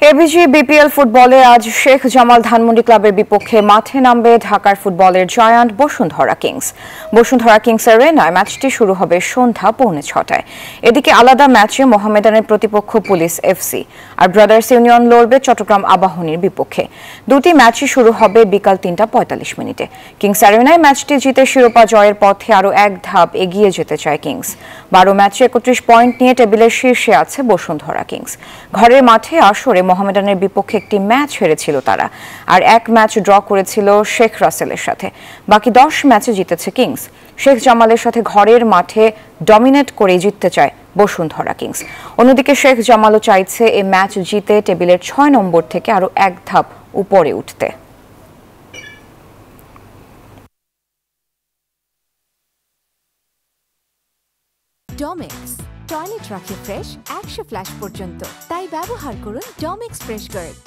ABG BPL ফুটবলে আজ শেখ জামাল ধানমন্ডি ক্লাবের বিপক্ষে মাঠে নামবে ঢাকার ফুটবলের giant Bashundhara Kings. Bashundhara Kings অ্যারেনায় ম্যাচটি শুরু হবে সন্ধ্যা 5:45। এদিকে আলাদা ম্যাচে মোহামেডানের প্রতিপক্ষ পুলিশ এফসি আর ব্রাদার্স ইউনিয়ন লড়বে চট্টগ্রাম আবাহনীর বিপক্ষে। দুটি ম্যাচই শুরু হবে বিকাল 3:45। কিংস অ্যারেনায় ম্যাচটি জিতে শিরোপা জয়ের পথে আরও এক ধাপ এগিয়ে যেতে চায় কিংস। 12 ম্যাচে 31 পয়েন্ট নিয়ে টেবিলের শীর্ষে আছে বসুন্ধরা কিংস। ঘরের মাঠে আসরে মোহামেডানের বিপক্ষে একটি ম্যাচ হেরেছিল তারা, আর এক ম্যাচ ড্র করেছিল শেখ রাসেলের সাথে। বাকি 10 ম্যাচে জিতেছে কিংস। শেখ জামালের সাথে ঘরের মাঠে ডমিনেট করে জিততে চায় বসুন্ধরা কিংস। অন্যদিকে শেখ জামালও চাইছে এই ম্যাচ জিতে টেবিলের 6 নম্বর থেকে আরও এক ধাপ উপরে উঠতে। ডমেক্স টয়লেট রাখে ফ্রেশ 100 ফ্ল্যাশ পর্যন্ত, তাই ব্যবহার করুন ডমেক্স ফ্রেশ গার্ড।